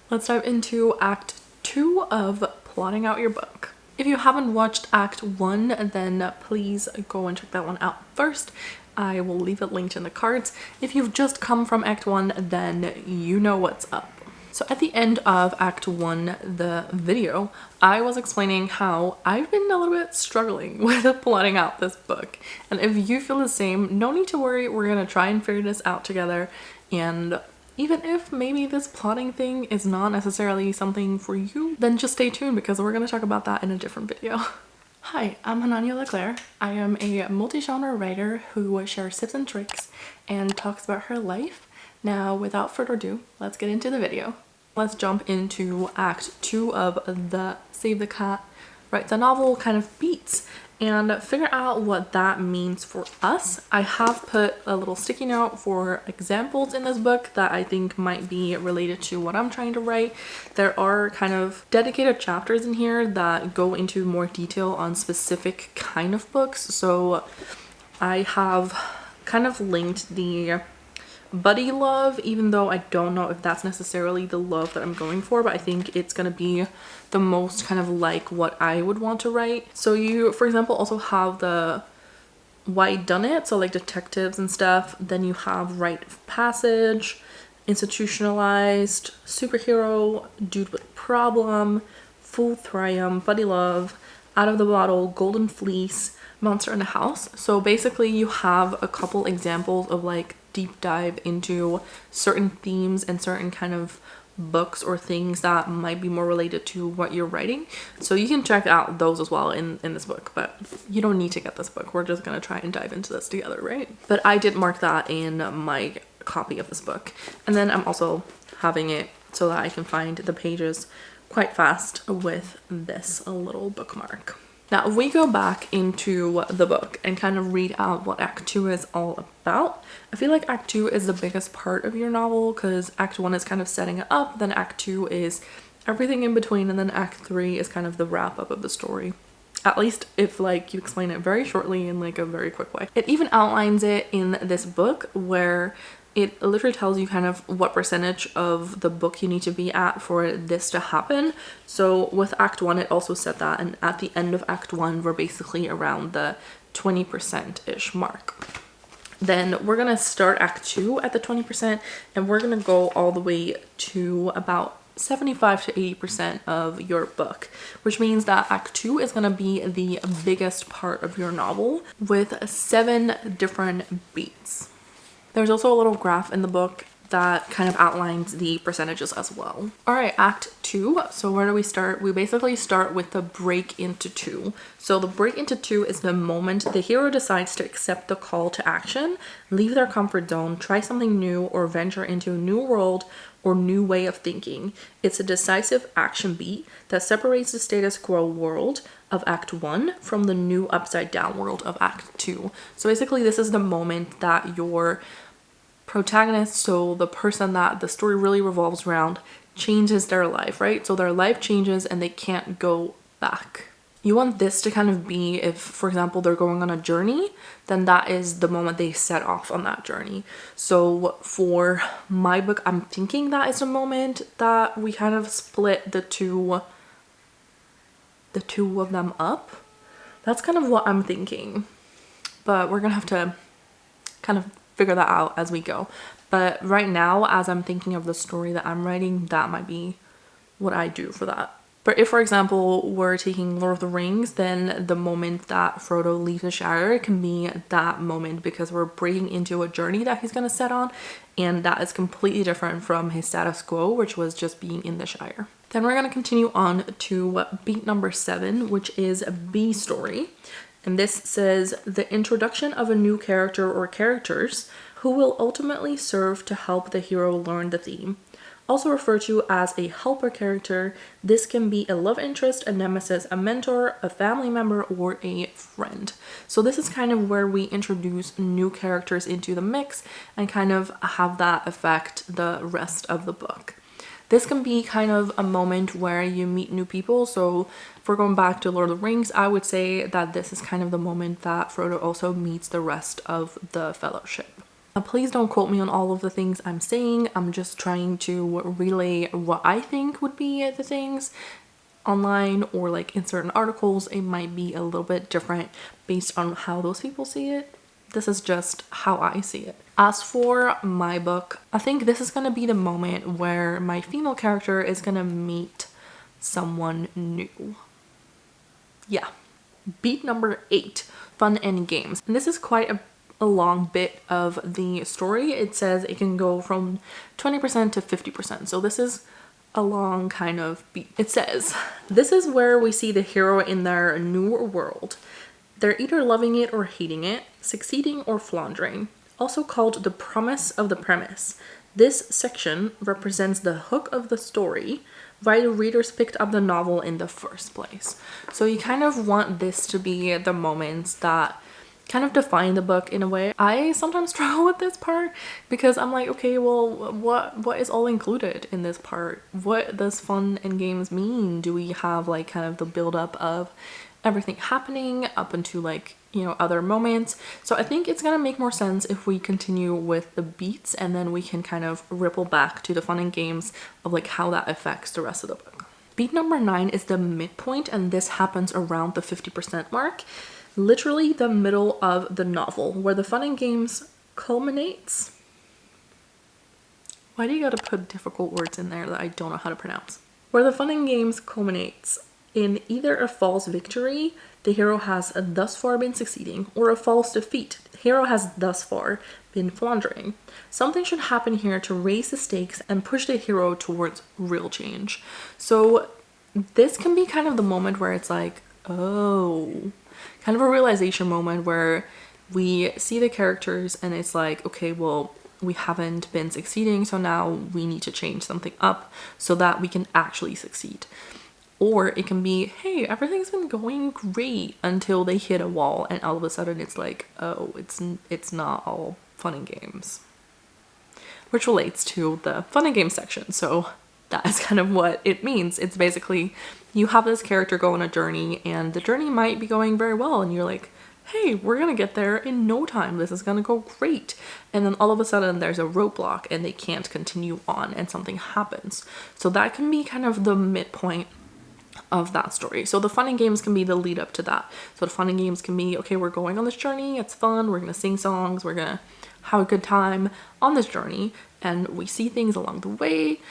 Let's dive into Act 2 of plotting out your book. If you haven't watched Act 1, then please go and check that one out first. I will leave it linked in the cards. If you've just come from Act 1, then you know what's up. So at the end of Act 1, the video, I was explaining how I've been a little bit struggling with plotting out this book. And if you feel the same, no need to worry, we're gonna try and figure this out together. And even if maybe this plotting thing is not necessarily something for you, then just stay tuned because we're gonna talk about that in a different video. Hi, I'm Hananya Leclerc. I am a multi-genre writer who shares tips and tricks and talks about her life. Now, without further ado, let's get into the video. Let's jump into Act 2 of the Save the Cat Writes a Novel kind of beats and figure out what that means for us. I have put a little sticky note for examples in this book that I think might be related to what I'm trying to write. There are kind of dedicated chapters in here that go into more detail on specific kind of books. So I have kind of linked the buddy love, even though I don't know if that's necessarily the love that I'm going for, but I think it's gonna be the most kind of like what I would want to write. So you, for example, also have the why done it, so like detectives and stuff. Then you have rite of passage, institutionalized, superhero, dude with problem, full triumph, buddy love, out of the bottle, golden fleece, monster in the house. So basically you have a couple examples of like deep dive into certain themes and certain kind of books or things that might be more related to what you're writing. So you can check out those as well in this book, but you don't need to get this book. We're just gonna try and dive into this together, right? But I did mark that in my copy of this book. And then I'm also having it so that I can find the pages quite fast with this little bookmark. Now, if we go back into the book and kind of read out what Act 2 is all about, I feel like Act 2 is the biggest part of your novel because Act 1 is kind of setting it up, then Act 2 is everything in between, and then Act 3 is kind of the wrap up of the story. At least if like you explain it very shortly in like a very quick way. It even outlines it in this book where it literally tells you kind of what percentage of the book you need to be at for this to happen. So with Act 1, it also said that, and at the end of Act 1, we're basically around the 20%-ish mark. Then we're gonna start Act 2 at the 20%, and we're gonna go all the way to about 75 to 80% of your book, which means that Act 2 is gonna be the biggest part of your novel with 7 different beats. There's also a little graph in the book that kind of outlines the percentages as well. All right, Act 2. So where do we start? We basically start with the break into 2. So the break into 2 is the moment the hero decides to accept the call to action, leave their comfort zone, try something new, or venture into a new world or new way of thinking. It's a decisive action beat that separates the status quo world of Act 1 from the new upside down world of Act 2. So basically this is the moment that your protagonist, so the person that the story really revolves around, changes their life, right? So their life changes and they can't go back. You want this to kind of be, if for example they're going on a journey, then that is the moment they set off on that journey. So for my book, I'm thinking that is the moment that we kind of split the two of them up. That's kind of what I'm thinking, but we're gonna have to kind of figure that out as we go. But right now, as I'm thinking of the story that I'm writing, that might be what I do for that. But if, for example, we're taking Lord of the Rings, then the moment that Frodo leaves the Shire can be that moment because we're breaking into a journey that he's going to set on, and that is completely different from his status quo, which was just being in the Shire. Then we're going to continue on to beat number 7, which is B story. And this says the introduction of a new character or characters who will ultimately serve to help the hero learn the theme. Also referred to as a helper character, this can be a love interest, a nemesis, a mentor, a family member, or a friend. So this is kind of where we introduce new characters into the mix and kind of have that affect the rest of the book. This can be kind of a moment where you meet new people. So if we're going back to Lord of the Rings, I would say that this is kind of the moment that Frodo also meets the rest of the Fellowship. Please don't quote me on all of the things I'm saying. I'm just trying to relay what I think would be the things. Online or like in certain articles, it might be a little bit different based on how those people see it. This is just how I see it. As for my book, I think this is gonna be the moment where my female character is gonna meet someone new. Yeah. Beat number 8, fun and games. And this is quite a long bit of the story. It says it can go from 20% to 50%. So this is a long kind of beat. It says, this is where we see the hero in their new world. They're either loving it or hating it, succeeding or floundering, also called the promise of the premise. This section represents the hook of the story, why the readers picked up the novel in the first place. So you kind of want this to be the moments that kind of define the book in a way. I sometimes struggle with this part because I'm like, okay, well, what is all included in this part? What does fun and games mean? Do we have like kind of the buildup of everything happening up into like, you know, other moments? So I think it's gonna make more sense if we continue with the beats and then we can kind of ripple back to the fun and games of like how that affects the rest of the book. Beat number 9 is the midpoint, and this happens around the 50% mark. Literally the middle of the novel where the fun and games culminates. Why do you gotta put difficult words in there that I don't know how to pronounce? Where the fun and games culminates in either a false victory, the hero has thus far been succeeding, or a false defeat, the hero has thus far been floundering. Something should happen here to raise the stakes and push the hero towards real change. So this can be kind of the moment where it's like, oh, kind of a realization moment where we see the characters and it's like, okay, well, we haven't been succeeding, so now we need to change something up so that we can actually succeed. Or it can be, hey, everything's been going great until they hit a wall and all of a sudden it's like, oh, it's not all fun and games. Which relates to the fun and games section. So that is kind of what it means. It's basically you have this character go on a journey and the journey might be going very well and you're like, hey, we're gonna get there in no time. This is gonna go great. And then all of a sudden there's a roadblock and they can't continue on and something happens. So that can be kind of the midpoint of that story. So the fun and games can be the lead up to that. So the fun and games can be, okay, we're going on this journey, it's fun, we're gonna sing songs, we're gonna have a good time on this journey, and we see things along the way,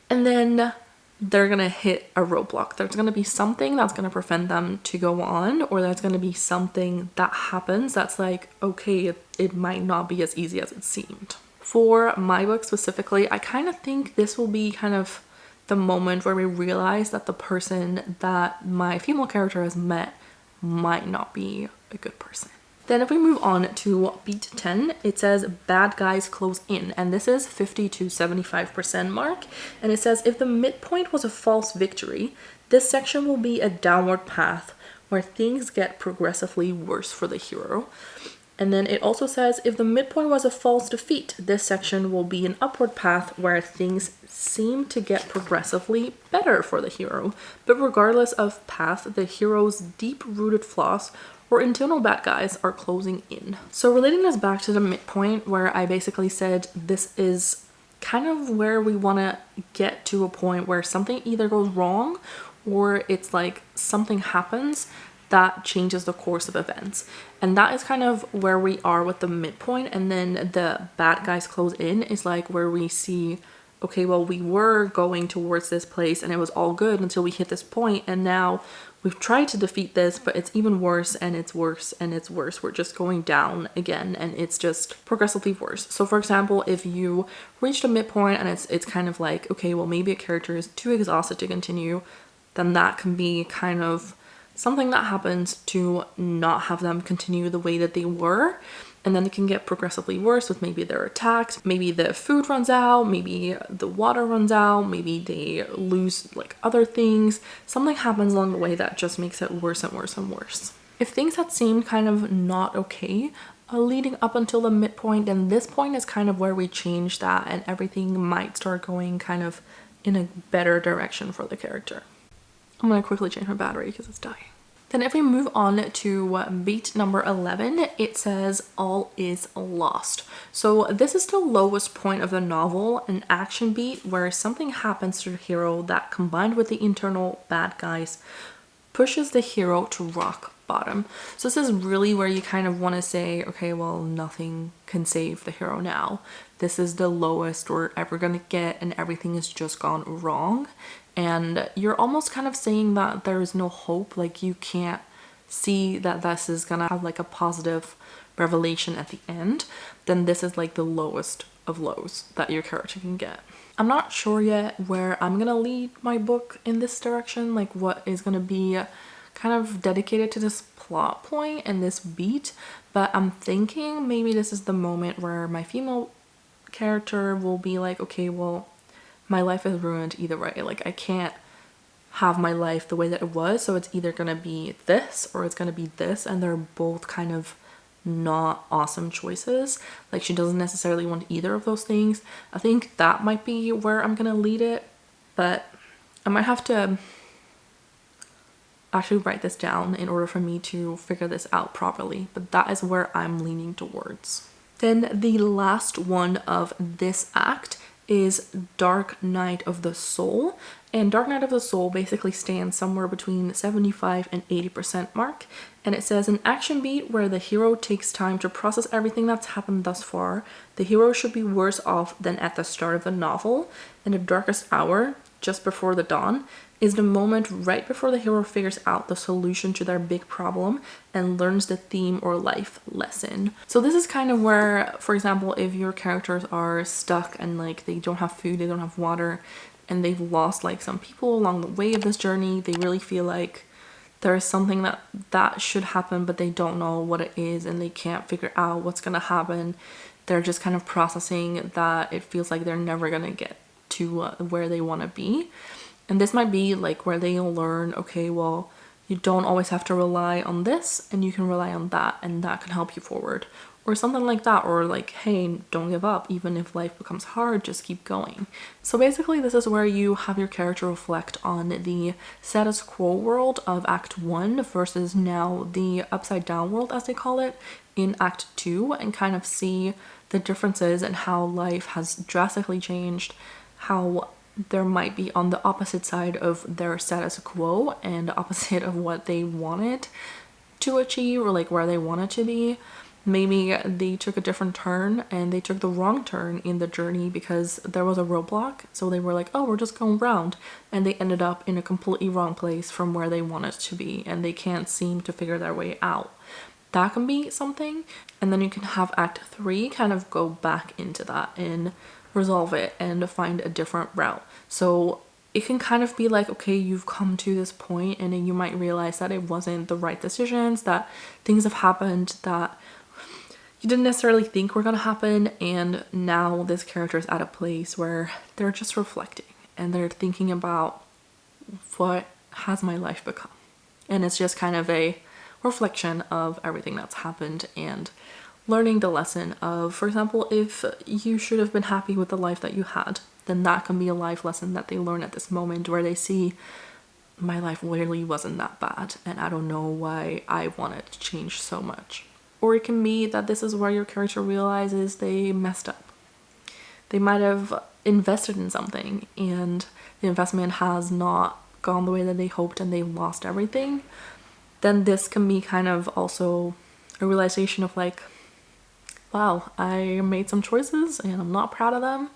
and then they're gonna hit a roadblock. There's gonna be something that's gonna prevent them to go on, or there's gonna be something that happens that's like, okay, it might not be as easy as it seemed. For my book specifically, I kind of think this will be kind of the moment where we realize that the person that my female character has met might not be a good person. Then if we move on to beat 10, it says bad guys close in, and this is 50 to 75% mark. And it says if the midpoint was a false victory, this section will be a downward path where things get progressively worse for the hero. And then it also says if the midpoint was a false defeat, this section will be an upward path where things seem to get progressively better for the hero. But regardless of path, the hero's deep-rooted flaws or internal bad guys are closing in. So relating this back to the midpoint where I basically said this is kind of where we want to get to a point where something either goes wrong or it's like something happens that changes the course of events. And that is kind of where we are with the midpoint. And then the bad guys close in is like where we see, okay, well, we were going towards this place and it was all good until we hit this point, and now we've tried to defeat this, but it's even worse and it's worse and it's worse. We're just going down again and it's just progressively worse. So for example, if you reached a midpoint and it's kind of like, okay, well, maybe a character is too exhausted to continue, then that can be kind of something that happens to not have them continue the way that they were. And then it can get progressively worse with maybe they're attacked, maybe the food runs out, maybe the water runs out, maybe they lose like other things. Something happens along the way that just makes it worse and worse and worse. If things had seemed kind of not okay leading up until the midpoint, then this point is kind of where we change that and everything might start going kind of in a better direction for the character. I'm gonna quickly change my battery because it's dying. Then if we move on to beat number 11, it says all is lost. So this is the lowest point of the novel, an action beat where something happens to the hero that, combined with the internal bad guys, pushes the hero to rock bottom. So this is really where you kind of want to say, okay, well, nothing can save the hero now. This is the lowest we're ever gonna get and everything has just gone wrong. And you're almost kind of saying that there is no hope, like you can't see that this is gonna have like a positive revelation at the end. Then this is like the lowest of lows that your character can get. I'm not sure yet where I'm gonna lead my book in this direction, like what is gonna be kind of dedicated to this plot point and this beat, but I'm thinking maybe this is the moment where my female character will be like, okay, well, my life is ruined either way. Like I can't have my life the way that it was, so it's either gonna be this or it's gonna be this, and they're both kind of not awesome choices. Like she doesn't necessarily want either of those things. I think that might be where I'm gonna lead it, but I might have to actually write this down in order for me to figure this out properly, but that is where I'm leaning towards. Then the last one of this act is Dark Night of the Soul, and Dark Night of the Soul basically stands somewhere between 75 and 80% mark, and it says an action beat where the hero takes time to process everything that's happened thus far. The hero should be worse off than at the start of the novel, and the darkest hour, just before the dawn, is the moment right before the hero figures out the solution to their big problem and learns the theme or life lesson. So this is kind of where, for example, if your characters are stuck and like they don't have food, they don't have water, and they've lost like some people along the way of this journey, they really feel like there is something that should happen, but they don't know what it is and they can't figure out what's gonna happen. They're just kind of processing that it feels like they're never gonna get to where they want to be. And this might be like where they'll learn, okay, well, you don't always have to rely on this and you can rely on that, and that can help you forward, or something like that. Or like, hey, don't give up, even if life becomes hard, just keep going. So basically this is where you have your character reflect on the status quo world of Act 1 versus now the upside down world, as they call it, in Act 2, and kind of see the differences and how life has drastically changed, how there might be on the opposite side of their status quo and opposite of what they wanted to achieve, or like where they wanted to be. Maybe they took a different turn and they took the wrong turn in the journey because there was a roadblock, so they were like, oh, we're just going round, and they ended up in a completely wrong place from where they wanted to be, and they can't seem to figure their way out. That can be something. And then you can have Act 3 kind of go back into that and resolve it and find a different route. So it can kind of be like, okay, you've come to this point and then you might realize that it wasn't the right decisions, that things have happened that you didn't necessarily think were gonna happen, and now this character is at a place where they're just reflecting and they're thinking about what has my life become. And it's just kind of a reflection of everything that's happened and learning the lesson of, for example, if you should have been happy with the life that you had, then that can be a life lesson that they learn at this moment, where they see my life really wasn't that bad and I don't know why I want it to change so much. Or it can be that this is where your character realizes they messed up. They might have invested in something and the investment has not gone the way that they hoped and they lost everything. Then this can be kind of also a realization of like, wow, I made some choices and I'm not proud of them,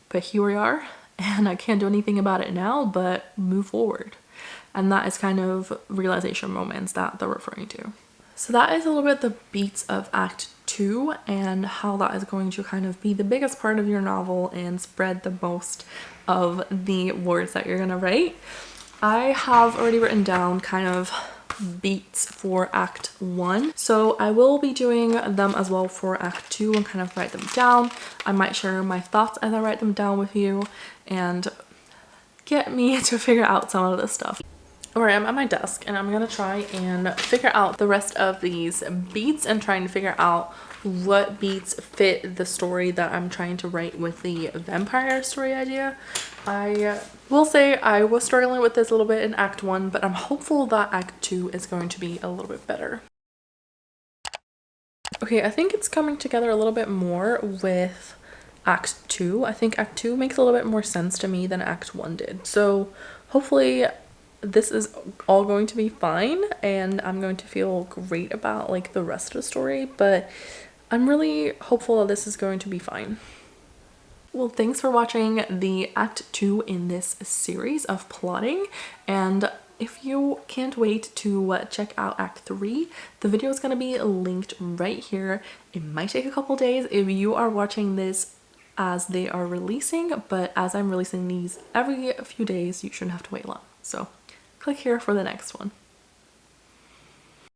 but here we are and I can't do anything about it now, but move forward. And that is kind of realization moments that they're referring to. So that is a little bit the beats of Act 2 and how that is going to kind of be the biggest part of your novel and spread the most of the words that you're gonna write. I have already written down kind of beats for Act 1, so I will be doing them as well for Act 2 and kind of write them down. I might share my thoughts as I write them down with you and get me to figure out some of this stuff. Alright, I'm at my desk and I'm gonna try and figure out the rest of these beats and trying to figure out what beats fit the story that I'm trying to write with the vampire story idea. I will say I was struggling with this a little bit in Act 1, but I'm hopeful that Act 2 is going to be a little bit better. Okay, I think it's coming together a little bit more with Act 2. I think Act 2 makes a little bit more sense to me than Act 1 did. So hopefully this is all going to be fine and I'm going to feel great about like the rest of the story, but I'm really hopeful that this is going to be fine. Well, thanks for watching the Act 2 in this series of plotting, and if you can't wait to check out Act 3, the video is going to be linked right here. It might take a couple days if you are watching this as they are releasing, but as I'm releasing these every few days, you shouldn't have to wait long. So click here for the next one.